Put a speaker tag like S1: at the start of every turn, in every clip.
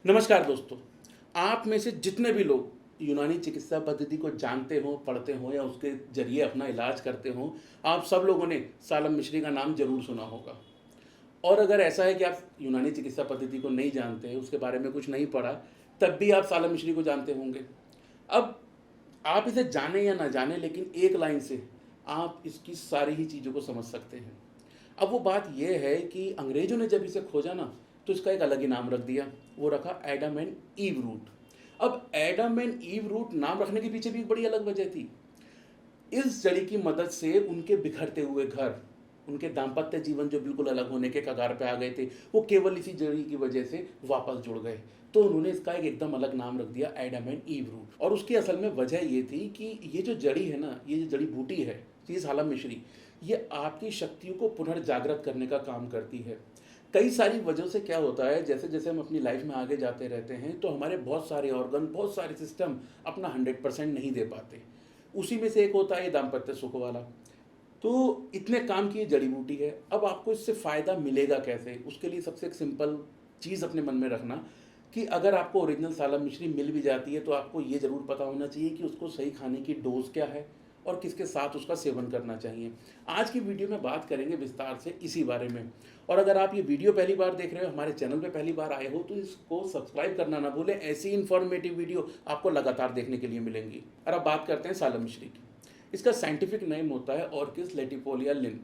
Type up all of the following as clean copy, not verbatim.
S1: नमस्कार दोस्तों। आप में से जितने भी लोग यूनानी चिकित्सा पद्धति को जानते हो, पढ़ते हो या उसके ज़रिए अपना इलाज करते हो, आप सब लोगों ने सालम मिश्री का नाम ज़रूर सुना होगा। और अगर ऐसा है कि आप यूनानी चिकित्सा पद्धति को नहीं जानते, उसके बारे में कुछ नहीं पढ़ा, तब भी आप सालम मिश्री को जानते होंगे। अब आप इसे जानें या ना जानें, लेकिन एक लाइन से आप इसकी सारी ही चीज़ों को समझ सकते हैं। अब वो बात ये है कि अंग्रेज़ों ने जब इसे खोजा ना, तो इसका एक अलग ही नाम रख दिया। वो रखा एडम एंड ईव रूट। अब एडम एंड ईव रूट नाम रखने के पीछे भी एक बड़ी अलग वजह थी। इस जड़ी की मदद से उनके बिखरते हुए घर, उनके दाम्पत्य जीवन जो बिल्कुल अलग होने के कगार पे आ गए थे, वो केवल इसी जड़ी की वजह से वापस जुड़ गए। तो उन्होंने इसका एक एकदम अलग नाम रख दिया, एडम एंड ईव रूट। और उसकी असल में वजह ये थी कि ये जो जड़ी है ना, ये जो जड़ी बूटी है, ये सालम मिश्री, ये आपकी शक्तियों को पुनर्जागृत करने का काम करती है। कई सारी वजहों से क्या होता है, जैसे जैसे हम अपनी लाइफ में आगे जाते रहते हैं, तो हमारे बहुत सारे ऑर्गन, बहुत सारे सिस्टम अपना 100% नहीं दे पाते। उसी में से एक होता है ये दाम्पत्य सुख वाला। तो इतने काम की ये जड़ी बूटी है। अब आपको इससे फ़ायदा मिलेगा कैसे? उसके लिए सबसे एक सिंपल चीज़ अपने मन में रखना कि अगर आपको ओरिजिनल सालम मिश्री मिल भी जाती है, तो आपको ये ज़रूर पता होना चाहिए कि उसको सही खाने की डोज़ क्या है और किसके साथ उसका सेवन करना चाहिए। आज की वीडियो में बात करेंगे विस्तार से इसी बारे में। और अगर आप ये वीडियो पहली बार देख रहे हो, हमारे चैनल पे पहली बार आए हो, तो इसको सब्सक्राइब करना ना भूलें। ऐसी इन्फॉर्मेटिव वीडियो आपको लगातार देखने के लिए मिलेंगी। और अब बात करते हैं सालम मिश्री की। इसका साइंटिफिक नेम होता है ऑर्किस लेटिफोलिया लिन।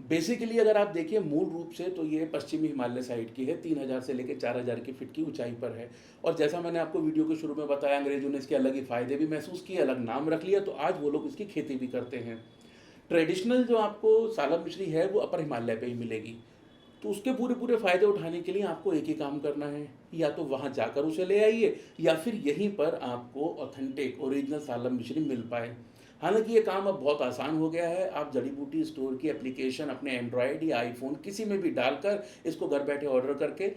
S1: बेसिकली अगर आप देखिए मूल रूप से, तो ये पश्चिमी हिमालय साइड की है, 3000 से लेकर 4000 की फीट की ऊंचाई पर है। और जैसा मैंने आपको वीडियो के शुरू में बताया, अंग्रेजों ने इसके अलग ही फ़ायदे भी महसूस किए, अलग नाम रख लिया, तो आज वो लोग इसकी खेती भी करते हैं। ट्रेडिशनल जो आपको सालम मिश्री है, वो अपर हिमालय पे ही मिलेगी। तो उसके पूरे पूरे फ़ायदे उठाने के लिए आपको एक ही काम करना है, या तो वहाँ जाकर उसे ले आइए, या फिर यहीं पर आपको ऑथेंटिक ओरिजिनल सालम मिश्री मिल पाए। हालांकि ये काम अब बहुत आसान हो गया है। आप जड़ी बूटी स्टोर की एप्लीकेशन अपने एंड्रॉयड या आईफोन किसी में भी डालकर इसको घर बैठे ऑर्डर करके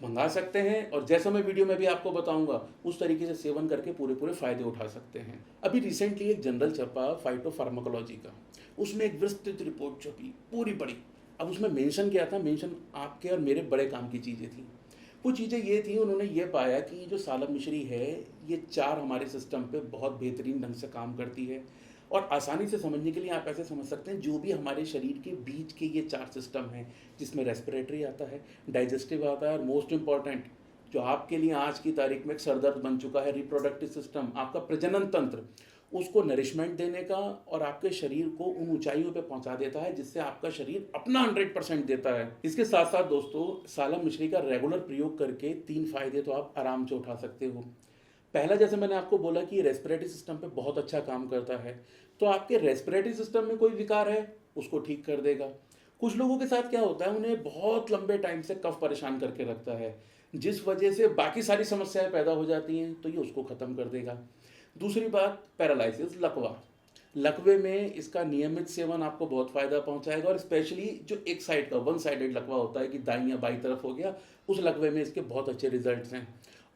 S1: मंगा सकते हैं, और जैसा मैं वीडियो में भी आपको बताऊंगा, उस तरीके से सेवन करके पूरे पूरे फ़ायदे उठा सकते हैं। अभी रिसेंटली एक जनरल छपा फाइटोफार्माकोलॉजी का, उसमें एक विस्तृत रिपोर्ट छपी पूरी बड़ी। अब उसमें मेंशन क्या था? मेंशन आपके और मेरे बड़े काम की चीज़ें थी। वो चीज़ें ये थी, उन्होंने ये पाया कि जो सालम मिश्री है, ये 4 हमारे सिस्टम पे बहुत बेहतरीन ढंग से काम करती है। और आसानी से समझने के लिए आप ऐसे समझ सकते हैं, जो भी हमारे शरीर के बीच के ये 4 सिस्टम हैं, जिसमें रेस्पिरेटरी आता है, डाइजेस्टिव आता है, और मोस्ट इम्पॉर्टेंट जो आपके लिए आज की तारीख में एक सरदर्द बन चुका है, रिप्रोडक्टिव सिस्टम, आपका प्रजनन तंत्र, उसको नरिशमेंट देने का और आपके शरीर को उन ऊंचाइयों पे पहुंचा देता है जिससे आपका शरीर अपना 100% देता है। इसके साथ साथ दोस्तों, सालम मिश्री का रेगुलर प्रयोग करके 3 फायदे तो आप आराम से उठा सकते हो। पहला, जैसे मैंने आपको बोला कि रेस्पिरेटरी सिस्टम पे बहुत अच्छा काम करता है, तो आपके रेस्पिरेटरी सिस्टम में कोई विकार है, उसको ठीक कर देगा। कुछ लोगों के साथ क्या होता है, उन्हें बहुत लंबे टाइम से कफ परेशान करके रखता है, जिस वजह से बाकी सारी समस्याएं पैदा हो जाती हैं, तो ये उसको ख़त्म कर देगा। दूसरी बात, पैरालिसिस, लकवा। लकवे में इसका नियमित सेवन आपको बहुत फ़ायदा पहुंचाएगा, और स्पेशली जो एक साइड का वन साइडेड लकवा होता है कि दाईं या बाईं तरफ हो गया, उस लकवे में इसके बहुत अच्छे रिजल्ट्स हैं।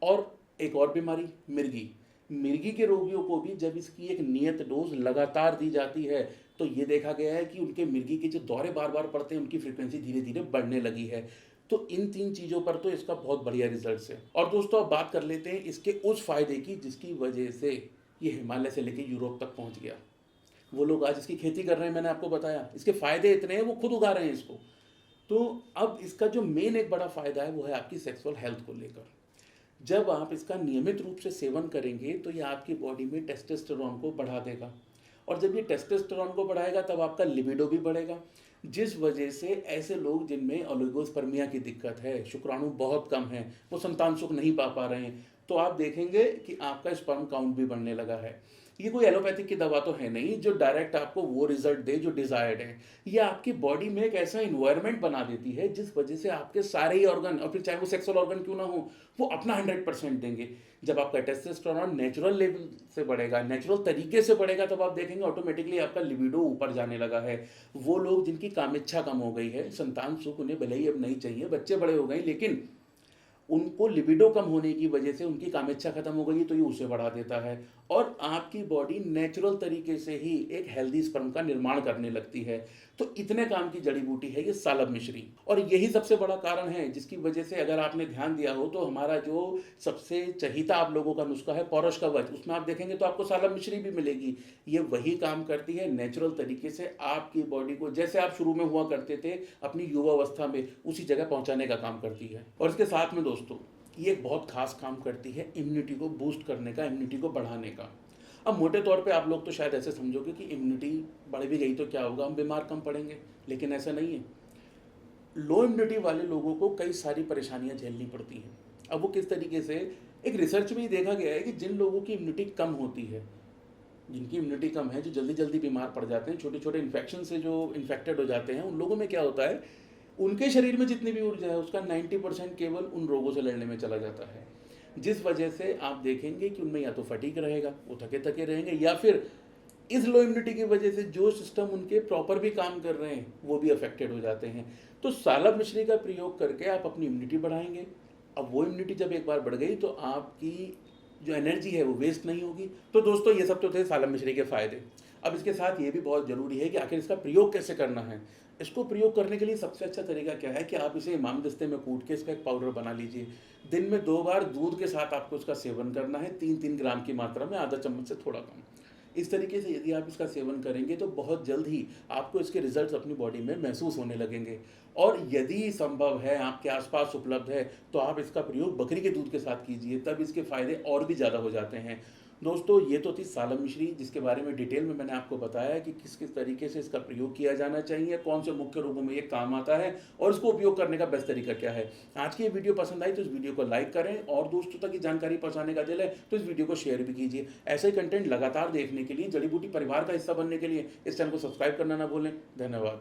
S1: और एक और बीमारी, मिर्गी। मिर्गी के रोगियों को भी जब इसकी एक नियत डोज लगातार दी जाती है, तो ये देखा गया है कि उनके मिर्गी के जो दौरे बार बार पड़ते हैं, उनकी फ्रीक्वेंसी धीरे धीरे बढ़ने लगी है। तो इन 3 चीज़ों पर तो इसका बहुत बढ़िया रिजल्ट्स है। और दोस्तों, अब बात कर लेते हैं इसके उस फायदे की जिसकी वजह से ये हिमालय से लेकर यूरोप तक पहुंच गया। वो लोग आज इसकी खेती कर रहे हैं, मैंने आपको बताया, इसके फायदे इतने हैं, वो खुद उगा रहे हैं इसको। तो अब इसका जो मेन एक बड़ा फायदा है, वो है आपकी सेक्सुअल हेल्थ को लेकर। जब आप इसका नियमित रूप से सेवन करेंगे, तो ये आपकी बॉडी में टेस्टोस्टेरोन को बढ़ा देगा, और जब ये टेस्टोस्टेरोन को बढ़ाएगा, तब आपका लिबिडो भी बढ़ेगा, जिस वजह से ऐसे लोग जिनमें ओलिगोस्पर्मिया की दिक्कत है, शुक्राणु बहुत कम है, वो संतान सुख नहीं पा रहे हैं, तो आप देखेंगे कि आपका स्पर्म काउंट भी बढ़ने लगा है। ये कोई एलोपैथिक की दवा तो है नहीं जो डायरेक्ट आपको वो रिजल्ट दे जो डिजायर्ड है। ये आपकी बॉडी में एक ऐसा इन्वायरमेंट बना देती है जिस वजह से आपके सारे ही ऑर्गन, और फिर चाहे वो सेक्सुअल ऑर्गन क्यों ना हो, वो अपना 100% देंगे। जब आपका टेस्टोस्टेरोन नेचुरल लेवल से बढ़ेगा, नेचुरल तरीके से बढ़ेगा, तब आप देखेंगे ऑटोमेटिकली आपका लिबिडो ऊपर जाने लगा है। वो लोग जिनकी कामेच्छा कम हो गई है, संतान सुख उन्हें भले ही अब नहीं चाहिए, बच्चे बड़े हो गए, लेकिन उनको लिबिडो कम होने की वजह से उनकी कामेच्छा खत्म हो गई, तो ये उसे बढ़ा देता है। और आपकी बॉडी नेचुरल तरीके से ही एक हेल्दी स्पर्म का निर्माण करने लगती है। तो इतने काम की जड़ी बूटी है ये सालब मिश्री, और यही सबसे बड़ा कारण है जिसकी वजह से अगर आपने ध्यान दिया हो तो हमारा जो सबसे चहीता आप लोगों का नुस्खा है पौरुष कवच, उसमें आप देखेंगे तो आपको सालब मिश्री भी मिलेगी। ये वही काम करती है नेचुरल तरीके से आपकी बॉडी को, जैसे आप शुरू में हुआ करते थे अपनी युवावस्था में, उसी जगह पहुंचाने का काम करती है। और इसके साथ में दोस्तों ये एक बहुत खास काम करती है इम्यूनिटी को बूस्ट करने का, इम्यूनिटी को बढ़ाने का। अब मोटे तौर पे आप लोग तो शायद ऐसे समझोगे कि इम्यूनिटी बढ़ भी गई तो क्या होगा, हम बीमार कम पड़ेंगे, लेकिन ऐसा नहीं है। लो इम्यूनिटी वाले लोगों को कई सारी परेशानियां झेलनी पड़ती हैं। अब वो किस तरीके से, एक रिसर्च में ही देखा गया है कि जिन लोगों की इम्यूनिटी कम होती है, जिनकी इम्यूनिटी कम है, जो जल्दी जल्दी बीमार पड़ जाते हैं, छोटे छोटे इन्फेक्शन से जो इन्फेक्टेड हो जाते हैं, उन लोगों में क्या होता है, उनके शरीर में जितनी भी ऊर्जा है उसका 90% केवल उन रोगों से लड़ने में चला जाता है। जिस वजह से आप देखेंगे कि उनमें या तो फटीग रहेगा, वो थके थके रहेंगे, या फिर इस लो इम्यूनिटी की वजह से जो सिस्टम उनके प्रॉपर भी काम कर रहे हैं वो भी अफेक्टेड हो जाते हैं। तो सालब मिश्री का प्रयोग करके आप अपनी इम्यूनिटी बढ़ाएंगे। अब वो इम्यूनिटी जब एक बार बढ़ गई तो आपकी जो एनर्जी है वो वेस्ट नहीं होगी। तो दोस्तों ये सब तो थे सालब मिश्री के फ़ायदे। अब इसके साथ ये भी बहुत ज़रूरी है कि आखिर इसका प्रयोग कैसे करना है। इसको प्रयोग करने के लिए सबसे अच्छा तरीका क्या है कि आप इसे इमाम दस्ते में कूट के इसका एक पाउडर बना लीजिए। दिन में 2 बार दूध के साथ आपको इसका सेवन करना है, 3-3 ग्राम की मात्रा में, आधा चम्मच से थोड़ा कम। इस तरीके से यदि आप इसका सेवन करेंगे तो बहुत जल्द ही आपको इसके रिजल्ट्स अपनी बॉडी में महसूस होने लगेंगे। और यदि संभव है, आपके आसपास उपलब्ध है, तो आप इसका प्रयोग बकरी के दूध के साथ कीजिए, तब इसके फ़ायदे और भी ज़्यादा हो जाते हैं। दोस्तों ये तो थी सालब मिश्री, जिसके बारे में डिटेल में मैंने आपको बताया कि किस किस तरीके से इसका प्रयोग किया जाना चाहिए, कौन से मुख्य रूपों में ये काम आता है और इसको उपयोग करने का बेस्ट तरीका क्या है। आज की ये वीडियो पसंद आई तो इस वीडियो को लाइक करें, और दोस्तों तक ये जानकारी पहुंचाने का दिल है तो इस वीडियो को शेयर भी कीजिए। ऐसे ही कंटेंट लगातार देखने के लिए, जड़ी बूटी परिवार का हिस्सा बनने के लिए इस चैनल को सब्सक्राइब करना ना भूलें। धन्यवाद।